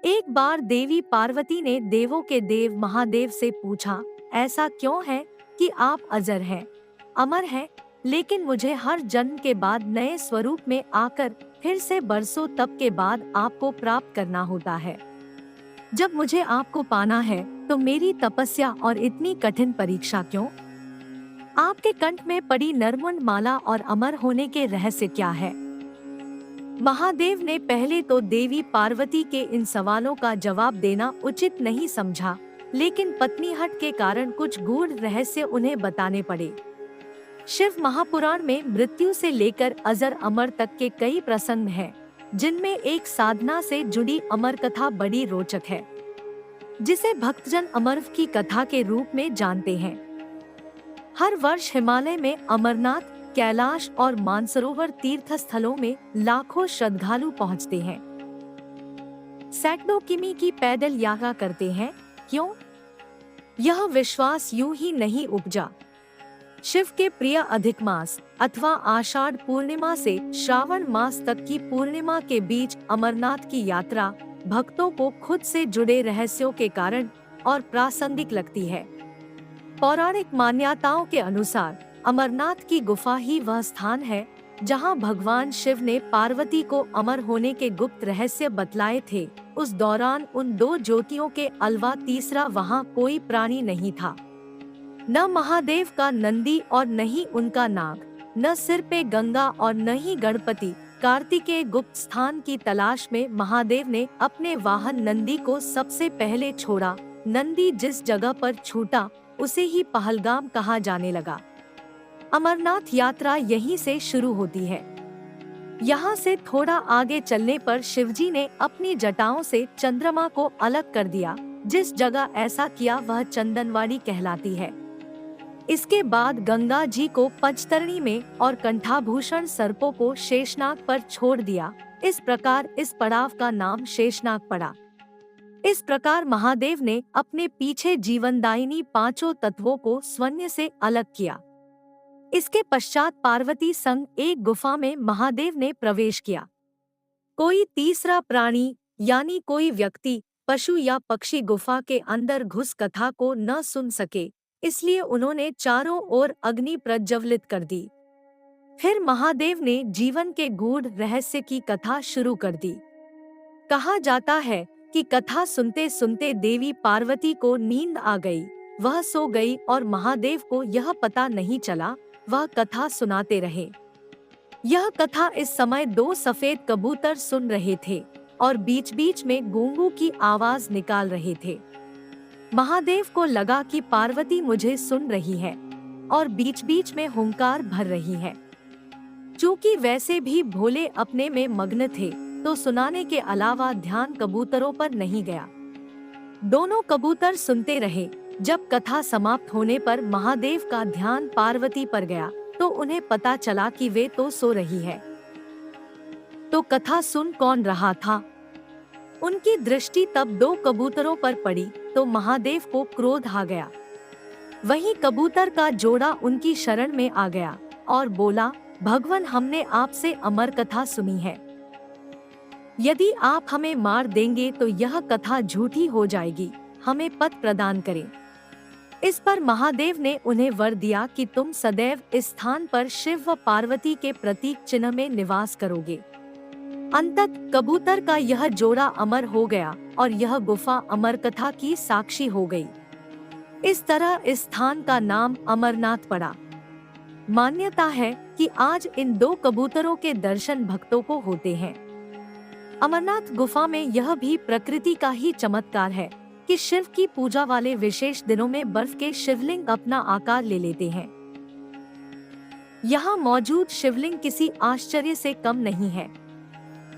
एक बार देवी पार्वती ने देवों के देव महादेव से पूछा, ऐसा क्यों है कि आप अजर हैं, अमर हैं, लेकिन मुझे हर जन्म के बाद नए स्वरूप में आकर फिर से बरसों तप के बाद आपको प्राप्त करना होता है। जब मुझे आपको पाना है तो मेरी तपस्या और इतनी कठिन परीक्षा क्यों? आपके कंठ में पड़ी नरमुंड माला और अमर होने के रहस्य क्या है? महादेव ने पहले तो देवी पार्वती के इन सवालों का जवाब देना उचित नहीं समझा, लेकिन पत्नी हट के कारण कुछ गूढ़ रहस्य उन्हें बताने पड़े। शिव महापुराण में मृत्यु से लेकर अजर अमर तक के कई प्रसंग हैं, जिनमें एक साधना से जुड़ी अमर कथा बड़ी रोचक है, जिसे भक्तजन अमरव की कथा के रूप में जानते हैं। हर वर्ष हिमालय में अमरनाथ, कैलाश और मानसरोवर तीर्थ स्थलों में लाखों श्रद्धालु पहुंचते हैं। सैकड़ों किमी की पैदल यात्रा करते हैं। क्यों? यह विश्वास यूं ही नहीं उपजा। शिव के प्रिय अधिक मास अथवा आषाढ़ पूर्णिमा से श्रावण मास तक की पूर्णिमा के बीच अमरनाथ की यात्रा भक्तों को खुद से जुड़े रहस्यों के कारण और प्रासंगिक लगती है। पौराणिक मान्यताओं के अनुसार अमरनाथ की गुफा ही वह स्थान है जहां भगवान शिव ने पार्वती को अमर होने के गुप्त रहस्य बतलाए थे। उस दौरान उन दो ज्योतियों के अलावा तीसरा वहां कोई प्राणी नहीं था। न महादेव का नंदी और न ही उनका नाग, न सिर पे गंगा और न ही गणपति कार्तिकेय। गुप्त स्थान की तलाश में महादेव ने अपने वाहन नंदी को सबसे पहले छोड़ा। नंदी जिस जगह पर छूटा उसे ही पहलगाम कहा जाने लगा। अमरनाथ यात्रा यहीं से शुरू होती है। यहाँ से थोड़ा आगे चलने पर शिवजी ने अपनी जटाओं से चंद्रमा को अलग कर दिया। जिस जगह ऐसा किया वह चंदनवाड़ी कहलाती है। इसके बाद गंगा जी को पंचतरणी में और कंठाभूषण सर्पों को शेषनाग पर छोड़ दिया। इस प्रकार इस पड़ाव का नाम शेषनाग पड़ा। इस प्रकार महादेव ने अपने पीछे जीवनदायिनी पांचों तत्वों को स्वयं से अलग किया। इसके पश्चात पार्वती संग एक गुफा में महादेव ने प्रवेश किया। कोई तीसरा प्राणी यानी कोई व्यक्ति, पशु या पक्षी गुफा के अंदर घुस कथा को न सुन सके, इसलिए उन्होंने चारों ओर अग्नि प्रज्वलित कर दी। फिर महादेव ने जीवन के गूढ़ रहस्य की कथा शुरू कर दी। कहा जाता है कि कथा सुनते सुनते देवी पार्वती को नींद आ गई। वह सो गई और महादेव को यह पता नहीं चला। वह कथा सुनाते रहे। यह कथा इस समय दो सफेद कबूतर सुन रहे थे और बीच बीच में गूंगू की आवाज निकाल रहे थे। महादेव को लगा कि पार्वती मुझे सुन रही है और बीच बीच में हुंकार भर रही है। चूंकि वैसे भी भोले अपने में मग्न थे, तो सुनाने के अलावा ध्यान कबूतरों पर नहीं गया। दोनों कबूतर सुनते रहे। जब कथा समाप्त होने पर महादेव का ध्यान पार्वती पर गया तो उन्हें पता चला कि वे तो सो रही है। तो कथा सुन कौन रहा था? उनकी दृष्टि तब दो कबूतरों पर पड़ी तो महादेव को क्रोध आ गया। वहीं कबूतर का जोड़ा उनकी शरण में आ गया और बोला, भगवान, हमने आपसे अमर कथा सुनी है। यदि आप हमें मार देंगे तो यह कथा झूठी हो जाएगी। हमें पद प्रदान करें। इस पर महादेव ने उन्हें वर दिया कि तुम सदैव इस स्थान पर शिव व पार्वती के प्रतीक चिन्ह में निवास करोगे। अंतत कबूतर का यह जोड़ा अमर हो गया और यह गुफा अमर कथा की साक्षी हो गई। इस तरह इस स्थान का नाम अमरनाथ पड़ा। मान्यता है कि आज इन दो कबूतरों के दर्शन भक्तों को होते हैं। अमरनाथ गुफा में यह भी प्रकृति का ही चमत्कार है कि शिव की पूजा वाले विशेष दिनों में बर्फ के शिवलिंग अपना आकार ले लेते हैं। यहाँ मौजूद शिवलिंग किसी आश्चर्य से कम नहीं है।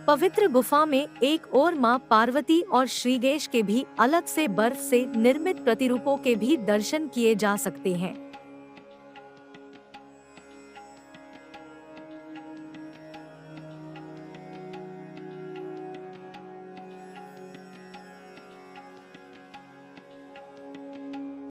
पवित्र गुफा में एक और मां पार्वती और श्रीगेश के भी अलग से बर्फ से निर्मित प्रतिरूपों के भी दर्शन किए जा सकते हैं।